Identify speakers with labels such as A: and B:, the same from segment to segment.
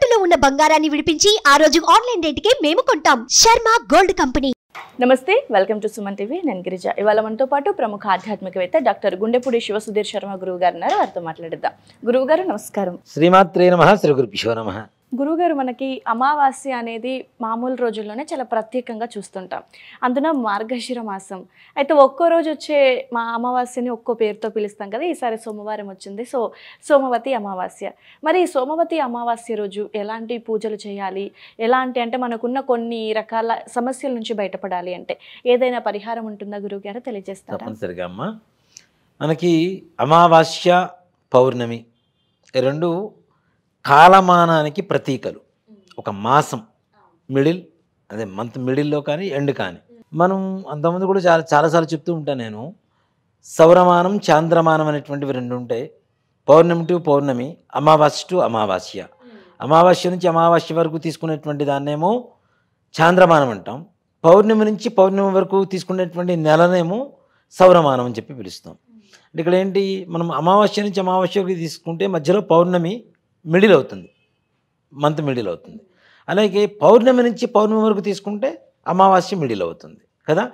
A: తాకట్టులో ఉన్న బంగారాన్ని విడిపించి ఆ రోజు ఆన్లైన్ రేటుకే మేము కొంటాం. Sharma gold company.
B: నమస్తే, వెల్కమ్ టు సుమన్ టీవీ. నేను గిరిజ. ఇవాళ మనతో పాటు ప్రముఖ ఆధ్యాత్మికవేత్త డాక్టర్ గుండెపూడి శివసుధీర్ శర్మ గురువు గారు ఉన్నారు. వారితో మాట్లాడిద్దాం. గురువు గారు నమస్కారం.
C: శ్రీమాత్రే నమః. శ్రీ గురుభ్యో నమః.
B: గురువుగారు, మనకి అమావాస్య అనేది మామూలు రోజుల్లోనే చాలా ప్రత్యేకంగా చూస్తుంటాం. అందున మార్గశిర మాసం అయితే ఒక్కో రోజు వచ్చే మా అమావాస్యని ఒక్కో పేరుతో పిలుస్తాం కదా. ఈసారి సోమవారం వచ్చింది, సో సోమవతి అమావాస్య. మరి ఈ సోమవతి అమావాస్య రోజు ఎలాంటి పూజలు చేయాలి, ఎలాంటి అంటే మనకున్న కొన్ని రకాల సమస్యల నుంచి బయటపడాలి అంటే ఏదైనా పరిహారం ఉంటుందా గురువుగారు, తెలియజేస్తారా?
C: తప్పనిసరిగా అమ్మ, మనకి అమావాస్య పౌర్ణమి రెండు కాలమానానికి ప్రతీకలు. ఒక మాసం మిడిల్, అదే మంత్ మిడిల్లో కానీ ఎండ్ కానీ. మనం అంతకుముందు కూడా చాలాసార్లు చెప్తూ ఉంటాను నేను, సౌరమానం చాంద్రమానం అనేటువంటివి రెండు ఉంటాయి. పౌర్ణమి టు పౌర్ణమి, అమావాస్య టు అమావాస్య. అమావాస్య నుంచి అమావాస్య వరకు తీసుకునేటువంటి దాన్నేమో చాంద్రమానం అంటాం. పౌర్ణమి నుంచి పౌర్ణమి వరకు తీసుకునేటువంటి నెలనేమో సౌరమానం అని చెప్పి పిలుస్తాం. అంటే ఇక్కడ ఏంటి, మనం అమావాస్య నుంచి అమావాస్యకి తీసుకుంటే మధ్యలో పౌర్ణమి మిడిల్ అవుతుంది, మంత్ మిడిల్ అవుతుంది. అలాగే పౌర్ణమి నుంచి పౌర్ణమి వరకు తీసుకుంటే అమావాస్య మిడిల్ అవుతుంది కదా.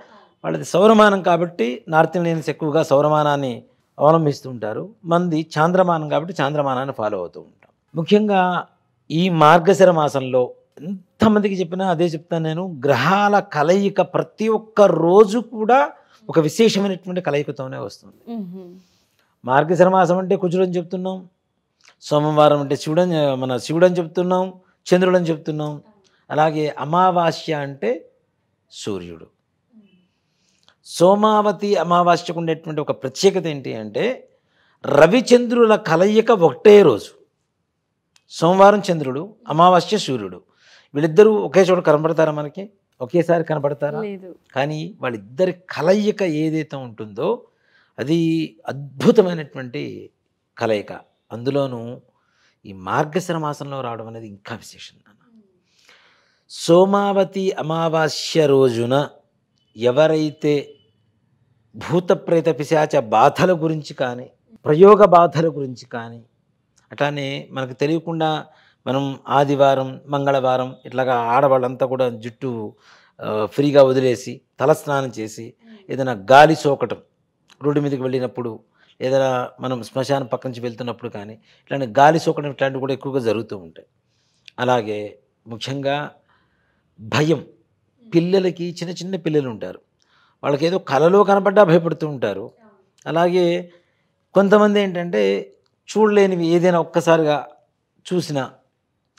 C: వాళ్ళది సౌరమానం కాబట్టి నార్త్ ఇండియన్స్ ఎక్కువగా సౌరమానాన్ని అవలంబిస్తూ ఉంటారు. మంది చాంద్రమానం కాబట్టి చాంద్రమానాన్ని ఫాలో అవుతూ ఉంటాం. ముఖ్యంగా ఈ మార్గశిర మాసంలో ఎంతమందికి చెప్పినా అదే చెప్తాను నేను, గ్రహాల కలయిక ప్రతి ఒక్క రోజు కూడా ఒక విశేషమైనటువంటి కలయికతోనే వస్తుంది. మార్గశిర మాసం అంటే కుజుడని చెప్తున్నాం, సోమవారం అంటే శివుడని చెప్తున్నాం, చంద్రుడని చెప్తున్నాం. అలాగే అమావాస్య అంటే సూర్యుడు. సోమావతి అమావాస్యకు ఉండేటువంటి ఒక ప్రత్యేకత ఏంటి అంటే, రవిచంద్రుల కలయిక ఒకటే రోజు. సోమవారం చంద్రుడు, అమావాస్య సూర్యుడు. వీళ్ళిద్దరూ ఒకే చోట కనపడతారా? మనకి ఒకేసారి కనపడతారా? కానీ వాళ్ళిద్దరి కలయిక ఏదైతే ఉంటుందో అది అద్భుతమైనటువంటి కలయిక. అందులోనూ ఈ మార్గశిర మాసంలో రావడం అనేది ఇంకా విశేషం. సోమావతి అమావాస్య రోజున ఎవరైతే భూతప్రేత పిశాచ బాధల గురించి కానీ, ప్రయోగ బాధల గురించి కానీ, అట్లానే మనకు తెలియకుండా మనం ఆదివారం మంగళవారం ఇట్లాగా ఆడవాళ్ళంతా కూడా జుట్టు ఫ్రీగా వదిలేసి తలస్నానం చేసి ఏదైనా గాలి సోకటం, రోడ్డు మీదకి వెళ్ళినప్పుడు, ఏదైనా మనం శ్మశానం పక్క నుంచి వెళ్తున్నప్పుడు కానీ ఇట్లాంటి గాలి సోకడం ఇట్లాంటివి కూడా ఎక్కువగా జరుగుతూ ఉంటాయి. అలాగే ముఖ్యంగా భయం, పిల్లలకి చిన్న చిన్న పిల్లలు ఉంటారు, వాళ్ళకి ఏదో కలలో కనపడ్డా భయపడుతూ ఉంటారు. అలాగే కొంతమంది ఏంటంటే చూడలేనివి ఏదైనా ఒక్కసారిగా చూసినా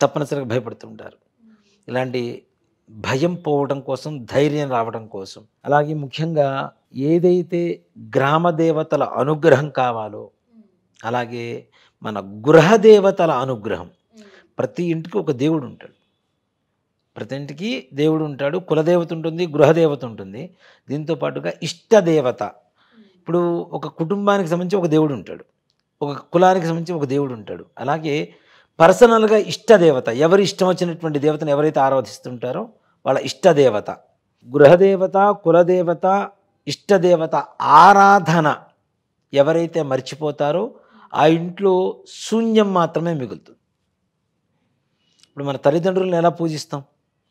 C: తప్పనిసరిగా భయపడుతూ ఉంటారు. ఇలాంటి భయం పోవడం కోసం, ధైర్యం రావడం కోసం, అలాగే ముఖ్యంగా ఏదైతే గ్రామ దేవతల అనుగ్రహం కావాలో, అలాగే మన గృహదేవతల అనుగ్రహం. ప్రతి ఇంటికి ఒక దేవుడు ఉంటాడు, ప్రతి ఇంటికి దేవుడు ఉంటాడు. కులదేవత ఉంటుంది, గృహదేవత ఉంటుంది. దీంతో పాటుగా ఇష్టదేవత. ఇప్పుడు ఒక కుటుంబానికి సంబంధించి ఒక దేవుడు ఉంటాడు, ఒక కులానికి సంబంధించి ఒక దేవుడు ఉంటాడు. అలాగే పర్సనల్గా ఇష్టదేవత, ఎవరి ఇష్టం వచ్చినటువంటి దేవతను ఎవరైతే ఆరాధిస్తుంటారో వాళ్ళ ఇష్టదేవత. గృహదేవత, కులదేవత, ఇష్టదేవత ఆరాధన ఎవరైతే మర్చిపోతారో ఆ ఇంట్లో శూన్యం మాత్రమే మిగులుతుంది. ఇప్పుడు మన తల్లిదండ్రులను ఎలా పూజిస్తాం?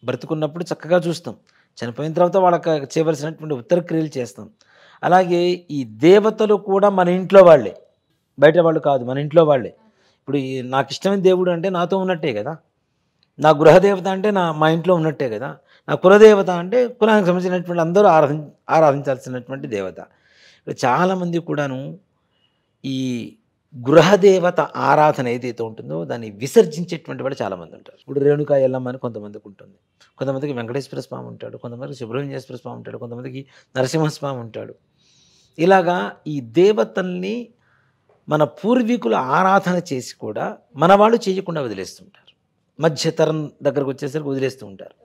C: బ్రతుకున్నప్పుడు చక్కగా చూస్తాం, చనిపోయిన తర్వాత వాళ్ళకి చేయవలసినటువంటి ఉత్తర క్రియలు చేస్తాం. అలాగే ఈ దేవతలు కూడా మన ఇంట్లో వాళ్ళే, బయట వాళ్ళు కాదు, మన ఇంట్లో వాళ్ళే. ఇప్పుడు నాకు ఇష్టమైన దేవుడు అంటే నాతో ఉన్నట్టే కదా, నా గృహదేవత అంటే మా ఇంట్లో ఉన్నట్టే కదా, నా కులదేవత అంటే కులానికి సంబంధించినటువంటి అందరూ ఆరాధించాల్సినటువంటి దేవత. ఇప్పుడు చాలామంది కూడాను ఈ గృహదేవత ఆరాధన ఏదైతే ఉంటుందో దాన్ని విసర్జించేటువంటి వాళ్ళు చాలామంది ఉంటారు. ఇప్పుడు రేణుకా ఎల్లమ్మ అని కొంతమందికి ఉంటుంది, కొంతమందికి వెంకటేశ్వర స్వామి ఉంటాడు, కొంతమందికి సుబ్రహ్మణ్యేశ్వర స్వామి ఉంటాడు, కొంతమందికి నరసింహస్వామి ఉంటాడు. ఇలాగా ఈ దేవతల్ని మన పూర్వీకుల ఆరాధన చేసి కూడా మన వాళ్ళు చేయకుండా వదిలేస్తుంటారు. మధ్యతరం దగ్గరకు వచ్చేసరికి వదిలేస్తూ ఉంటారు.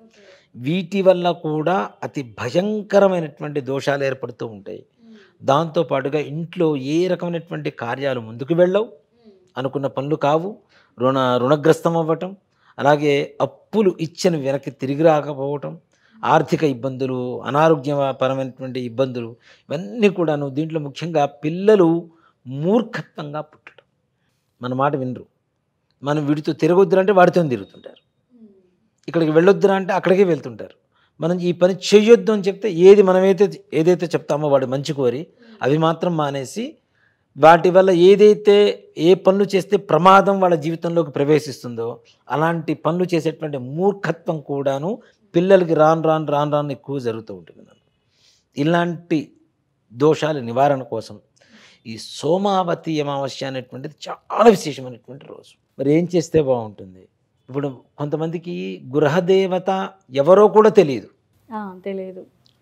C: వీటి వల్ల కూడా అతి భయంకరమైనటువంటి దోషాలు ఏర్పడుతూ ఉంటాయి. దాంతోపాటుగా ఇంట్లో ఏ రకమైనటువంటి కార్యాలు ముందుకు వెళ్ళవు, అనుకున్న పనులు కావు, రుణగ్రస్తం అవ్వటం, అలాగే అప్పులు ఇచ్చిన వెనక్కి తిరిగి రాకపోవటం, ఆర్థిక ఇబ్బందులు, అనారోగ్యపరమైనటువంటి ఇబ్బందులు, ఇవన్నీ కూడాను. దీంట్లో ముఖ్యంగా పిల్లలు మూర్ఖత్వంగా పుట్టడం, మన మాట వినరు, మనం వీడితో తిరగొద్దురా అంటే వాడితో తిరుగుతుంటారు, ఇక్కడికి వెళ్ళొద్దురా అంటే అక్కడికే వెళ్తుంటారు. మనం ఈ పని చెయ్యొద్దు అని చెప్తే ఏదైతే చెప్తామో వాడు మంచి కోరి అవి మాత్రం మానేసి వాటి వల్ల ఏ పనులు చేస్తే ప్రమాదం వాళ్ళ జీవితంలోకి ప్రవేశిస్తుందో అలాంటి పనులు చేసేటువంటి మూర్ఖత్వం కూడాను పిల్లలకి రాను ఎక్కువ జరుగుతూ ఉంటుంది. ఇలాంటి దోషాల నివారణ కోసం ఈ సోమావతి అమావాస్య అనేటువంటిది చాలా విశేషమైనటువంటి రోజు. మరి ఏం చేస్తే బాగుంటుంది? ఇప్పుడు కొంతమందికి గృహదేవత ఎవరో కూడా తెలియదు,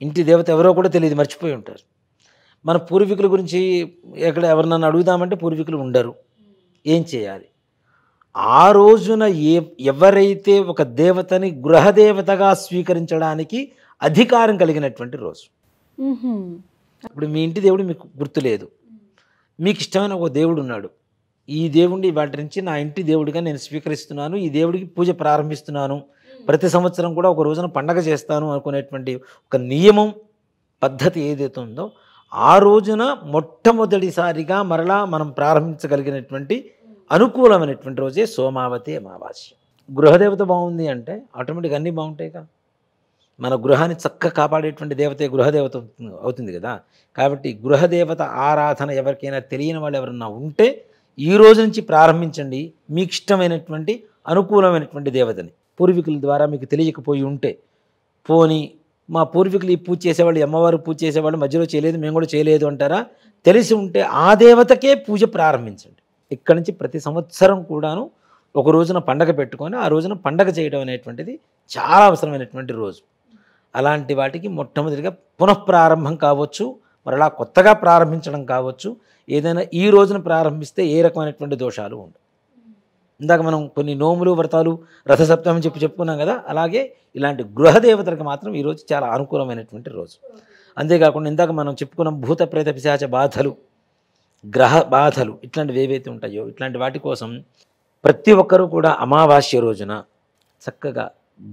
C: ఇంటి దేవత ఎవరో కూడా తెలియదు, మర్చిపోయి ఉంటారు. మన పూర్వీకుల గురించి ఎవరినన్నా అడుగుదామంటే పూర్వీకులు ఉండరు. ఏం చేయాలి? ఆ రోజున ఎవరైతే ఒక దేవతని గృహదేవతగా స్వీకరించడానికి అధికారం కలిగినటువంటి రోజు. ఇప్పుడు మీ ఇంటి దేవుడు మీకు గుర్తులేదు, మీకు ఇష్టమైన ఒక దేవుడు ఉన్నాడు, ఈ దేవుడిని వాటి నుంచి నా ఇంటి దేవుడిగా నేను స్వీకరిస్తున్నాను, ఈ దేవుడికి పూజ ప్రారంభిస్తున్నాను, ప్రతి సంవత్సరం కూడా ఒక రోజున పండగ చేస్తాను అనుకునేటువంటి ఒక నియమం పద్ధతి ఏదైతే ఉందో ఆ రోజున మొట్టమొదటిసారిగా మరలా మనం ప్రారంభించగలిగినటువంటి అనుకూలమైనటువంటి రోజే సోమావతి అమావాస్య. గృహదేవత బాగుంది అంటే ఆటోమేటిక్గా అన్నీ బాగుంటాయిగా. మన గృహాన్ని చక్కగా కాపాడేటువంటి దేవతే గృహదేవత అవుతుంది కదా. కాబట్టి గృహదేవత ఆరాధన ఎవరికైనా తెలియని వాళ్ళు ఎవరన్నా ఉంటే ఈ రోజు నుంచి ప్రారంభించండి. మీకు ఇష్టమైనటువంటి అనుకూలమైనటువంటి దేవతని పూర్వీకుల ద్వారా మీకు తెలియకపోయి ఉంటే, పోనీ మా పూర్వీకులు ఈ పూజ చేసేవాళ్ళు, అమ్మవారు పూజ చేసేవాళ్ళు మధ్యలో చేయలేదు, మేము కూడా చేయలేదు అంటారా? తెలిసి ఉంటే ఆ దేవతకే పూజ ప్రారంభించండి. ఇక్కడి నుంచి ప్రతి సంవత్సరం కూడాను ఒక రోజున పండగ పెట్టుకొని ఆ రోజున పండగ చేయడం అనేటువంటిది చాలా అవసరమైనటువంటి రోజు. అలాంటి వాటికి మొట్టమొదటిగా పునఃప్రారంభం కావచ్చు, మరలా కొత్తగా ప్రారంభించడం కావచ్చు. ఏదైనా ఈ రోజున ప్రారంభిస్తే ఏ రకమైనటువంటి దోషాలు ఉండవు. ఇందాక మనం కొన్ని నోములు వ్రతాలు రథసప్తమి చెప్పుకున్నాం కదా, అలాగే ఇలాంటి గృహదేవతలకు మాత్రం ఈరోజు చాలా అనుకూలమైనటువంటి రోజు. అంతేకాకుండా ఇందాక మనం చెప్పుకున్న భూత ప్రేత పిశాచ బాధలు, గ్రహ బాధలు ఇట్లాంటివి ఏవైతే ఉంటాయో ఇట్లాంటి వాటి కోసం ప్రతి ఒక్కరూ కూడా అమావాస్య రోజున చక్కగా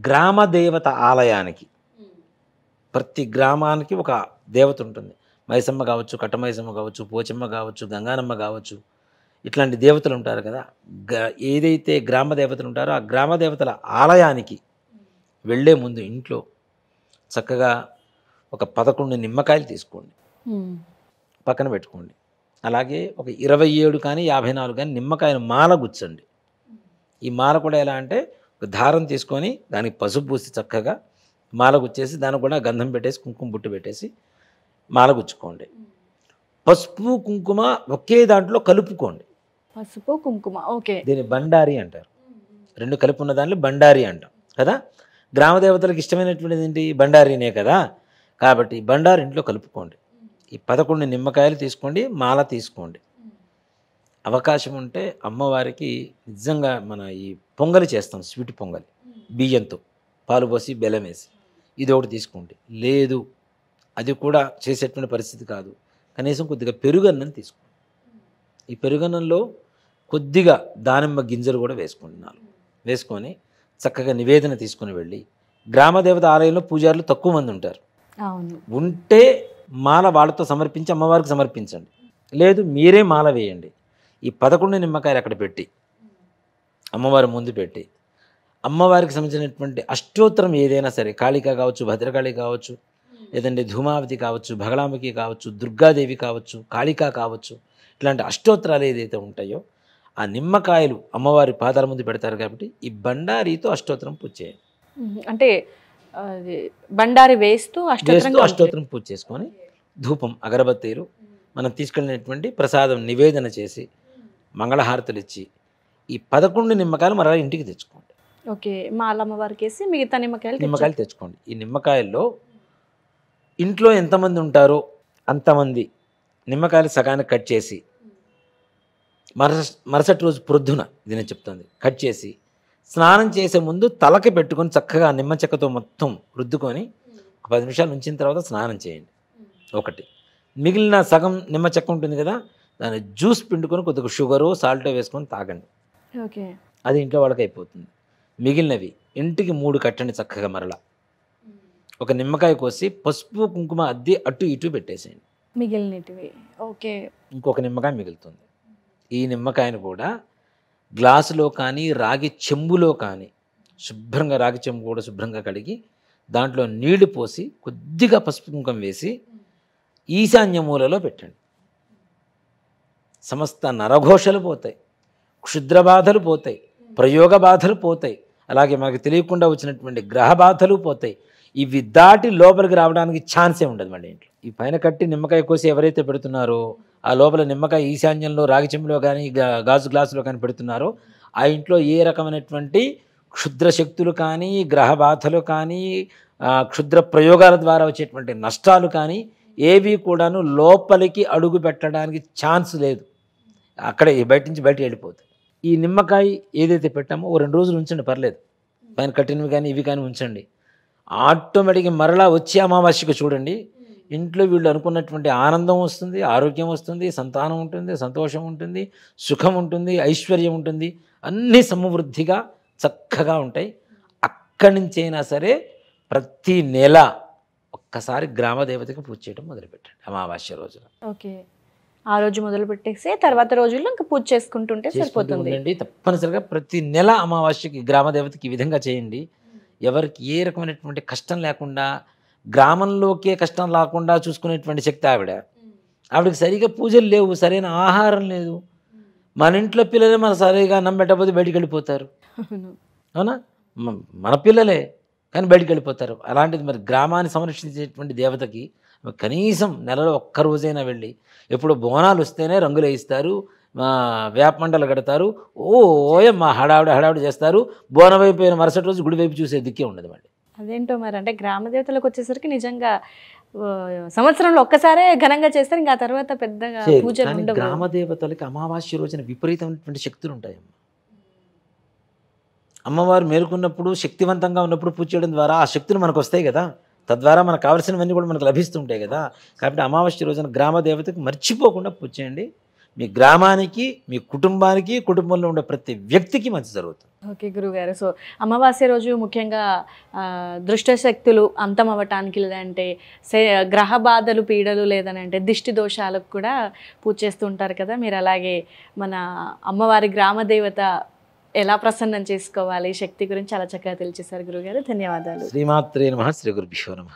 C: గ్రామ దేవత ఆలయానికి, ప్రతి గ్రామానికి ఒక దేవత ఉంటుంది. మైసమ్మ కావచ్చు, కట్టమైసమ్మ కావచ్చు, పోచమ్మ కావచ్చు, గంగానమ్మ కావచ్చు, ఇట్లాంటి దేవతలు ఉంటారు కదా. ఏదైతే గ్రామ దేవతలు ఉంటారో ఆ గ్రామ దేవతల ఆలయానికి వెళ్ళే ముందు ఇంట్లో చక్కగా ఒక 11 నిమ్మకాయలు తీసుకోండి, పక్కన పెట్టుకోండి. అలాగే ఒక 27 కానీ 54 కానీ నిమ్మకాయలు మాల గుచ్చండి. ఈ మాల కూడా ఎలా అంటే ఒక దారం తీసుకొని దానికి పసుపు పూసి చక్కగా మాల గుచ్చేసి దానికి కూడా గంధం పెట్టేసి కుంకుమ బుట్టు పెట్టేసి మాల గుచ్చుకోండి. పసుపు కుంకుమ ఒకే దాంట్లో కలుపుకోండి.
B: పసుపు కుంకుమ, ఓకే.
C: దీన్ని బండారి అంటారు. రెండు కలిపి ఉన్న దాంట్లో బండారి అంటాం కదా. గ్రామ దేవతలకు ఇష్టమైనటువంటిది ఏంటి? బండారీనే కదా. కాబట్టి బండారి ఇంట్లో కలుపుకోండి. ఈ 11 నిమ్మకాయలు తీసుకోండి, మాల తీసుకోండి. అవకాశం ఉంటే అమ్మవారికి నిజంగా మన ఈ పొంగలి చేస్తాం, స్వీట్ పొంగలి బియ్యంతో పాలు పోసి బెల్లం వేసి, ఇది ఒకటి తీసుకోండి. లేదు అది కూడా చేసేటువంటి పరిస్థితి కాదు, కనీసం కొద్దిగా పెరుగన్నం తీసుకోండి. ఈ పెరుగన్నంలో కొద్దిగా దానిమ్మ గింజలు కూడా వేసుకోండి, 4 వేసుకొని చక్కగా నివేదన తీసుకుని వెళ్ళి, గ్రామదేవత ఆలయంలో పూజారులు తక్కువ మంది ఉంటారు, ఉంటే మాల వాళ్ళతో సమర్పించి అమ్మవారికి సమర్పించండి. లేదు మీరే మాల వేయండి. ఈ 11 నిమ్మకాయలు అక్కడ పెట్టి అమ్మవారి ముందు పెట్టి అమ్మవారికి సంబంధించినటువంటి అష్టోత్తరం ఏదైనా సరే, కాళిక కావచ్చు, భద్రకాళి కావచ్చు, లేదంటే ధూమావతి కావచ్చు, భగళాంబికి కావచ్చు, దుర్గాదేవి కావచ్చు, కాళిక కావచ్చు, ఇట్లాంటి అష్టోత్తరాలు ఏదైతే ఉంటాయో ఆ నిమ్మకాయలు అమ్మవారి పాదాల ముందు పెడతారు. కాబట్టి ఈ బండారితో అష్టోత్తరం పూజ చేయండి.
B: అంటే బండారి వేస్తూ
C: అష్టోత్తరం పూజ చేసుకొని ధూపం, అగరబత్తీలు, మనం తీసుకెళ్ళినటువంటి ప్రసాదం నివేదన చేసి మంగళహారతులు ఇచ్చి ఈ 11 నిమ్మకాయలు మరలా ఇంటికి తెచ్చుకోండి.
B: ఓకే, మాల అమ్మవారికి వేసి మిగతా నిమ్మకాయలు
C: తెచ్చుకోండి. ఈ నిమ్మకాయల్లో ఇంట్లో ఎంతమంది ఉంటారో అంతమంది నిమ్మకాయలు సగానికి కట్ చేసి మరుసటి రోజు ప్రొద్దున, ఇది నేను చెప్తుంది, కట్ చేసి స్నానం చేసే ముందు తలకి పెట్టుకొని చక్కగా నిమ్మ చెక్కతో మొత్తం రుద్దుకొని 10 నిమిషాలు ఉంచిన తర్వాత స్నానం చేయండి. ఒకటి మిగిలిన సగం నిమ్మ చెక్క ఉంటుంది కదా, దాన్ని జ్యూస్ పిండుకొని కొద్దిగా షుగరు సాల్టో వేసుకొని తాగండి.
B: ఓకే,
C: అది ఇంట్లో వాళ్ళకి అయిపోతుంది. మిగిలినవి ఇంటికి 3 కట్టండి చక్కగా. మరలా ఒక నిమ్మకాయ కోసి పసుపు కుంకుమ అద్ది అటు ఇటు పెట్టేసేయండి.
B: మిగిలినవి ఓకే,
C: ఇంకొక నిమ్మకాయ మిగులుతుంది. ఈ నిమ్మకాయను కూడా గ్లాసులో కానీ రాగి చెంబులో కానీ శుభ్రంగా రాగి చెంబు కూడా శుభ్రంగా కడిగి దాంట్లో నీళ్లు పోసి కొద్దిగా పసుపు కుంకం వేసి ఈశాన్య మూలలో పెట్టండి. సమస్త నరఘోషలు పోతాయి, క్షుద్ర బాధలు పోతాయి, ప్రయోగ బాధలు పోతాయి, అలాగే మనకు తెలియకుండా వచ్చినటువంటి గ్రహ బాధలు పోతాయి. ఇవి దాటి లోపలికి రావడానికి ఛాన్సే ఉండదు మళ్ళీ ఇంట్లో. ఈ పైన కట్టి నిమ్మకాయ కోసి ఎవరైతే పెడుతున్నారో ఆ లోపల నిమ్మకాయ ఈశాన్యంలో రాగి చెంబులో కానీ గాజు గ్లాసులో కానీ పెడుతున్నారో ఆ ఇంట్లో ఏ రకమైనటువంటి క్షుద్ర శక్తులు కానీ గ్రహ బాధలు కానీ క్షుద్ర ప్రయోగాల ద్వారా వచ్చేటువంటి నష్టాలు కానీ ఏవి కూడాను లోపలికి అడుగు పెట్టడానికి ఛాన్స్ లేదు. అక్కడే బయట నుంచి బయట వెళ్ళిపోతుంది. ఈ నిమ్మకాయ ఏదైతే పెట్టామో ఓ 2 రోజులు ఉంచండి, పర్లేదు. పైన కట్టినవి కానీ ఇవి కానీ ఉంచండి. ఆటోమేటిక్గా మరలా వచ్చే అమావాస్యకు చూడండి, ఇంట్లో వీళ్ళు అనుకున్నటువంటి ఆనందం వస్తుంది, ఆరోగ్యం వస్తుంది, సంతానం ఉంటుంది, సంతోషం ఉంటుంది, సుఖం ఉంటుంది, ఐశ్వర్యం ఉంటుంది, అన్నీ సమృద్ధిగా చక్కగా ఉంటాయి. అక్కడి నుంచైనా సరే ప్రతి నెల ఒక్కసారి గ్రామదేవతకి పూజ చేయడం మొదలుపెట్టండి అమావాస్య రోజున.
B: ఓకే, ఆ రోజు మొదలు పెట్టేసి తర్వాత రోజుల్లో ఇంకా పూజ చేసుకుంటుంటే సరిపోతుంది.
C: తప్పనిసరిగా ప్రతి నెల అమావాస్యకి గ్రామదేవతకి ఈ విధంగా చేయండి. ఎవరికి ఏ రకమైనటువంటి కష్టం లేకుండా, గ్రామంలోకే కష్టం రాకుండా చూసుకునేటువంటి శక్తి ఆవిడకి సరిగా పూజలు లేవు, సరైన ఆహారం లేదు. మన ఇంట్లో పిల్లలే మన సరిగా నమ్మెట్టకపోతే బయటికి వెళ్ళిపోతారు. అవునా? మన పిల్లలే కానీ బయటికి వెళ్ళిపోతారు. అలాంటిది మరి గ్రామాన్ని సంరక్షించేటువంటి దేవతకి కనీసం నెలలో ఒక్క రోజైనా వెళ్ళి, ఎప్పుడు బోనాలు వస్తేనే రంగులు వేయిస్తారు, వేపమండలు కడతారు, ఓయమ్మ హడావిడి చేస్తారు. బోనం అయిపోయిన మరుసటి రోజు గుడి వైపు చూసే దిక్కే ఉండదు మళ్ళీ.
B: అదేంటో మరి, అంటే గ్రామ దేవతలకు వచ్చేసరికి నిజంగా సంవత్సరంలో ఒక్కసారే ఘనంగా చేస్తారు, ఇంకా తర్వాత పెద్దగా పూజలు ఉండవు.
C: గ్రామ దేవతలకి అమావాస్య రోజున విపరీతమైనటువంటి శక్తులు ఉంటాయమ్మ. అమ్మవారు మేలుకున్నప్పుడు, శక్తివంతంగా ఉన్నప్పుడు పూజ చేయడం ద్వారా ఆ శక్తులు మనకు వస్తాయి కదా, తద్వారా మనకు కావాల్సినవన్నీ కూడా మనకు లభిస్తుంటాయి కదా. కాబట్టి అమావాస్య రోజున గ్రామ దేవతకి మర్చిపోకుండా పూజ చేయండి. మీ గ్రామానికి, మీ కుటుంబానికి, కుటుంబంలో ఉండే ప్రతి వ్యక్తికి మంచి జరుగుతుంది.
B: ఓకే గురుగారు, సో అమావాస్య రోజు ముఖ్యంగా దుష్ట శక్తులు అంతం అవ్వటానికి, లేదంటే గ్రహ బాధలు పీడలు, లేదనంటే దిష్టి దోషాలకు కూడా పూజ చేస్తూ ఉంటారు కదా. మీరు అలాగే మన అమ్మవారి గ్రామదేవత ఎలా ప్రసన్నం చేసుకోవాలి, శక్తి గురించి చాలా చక్కగా తెలియజేశారు గురుగారు. ధన్యవాదాలు.
C: శ్రీమాత్రే నమః. శ్రీ గురుభ్యో నమః.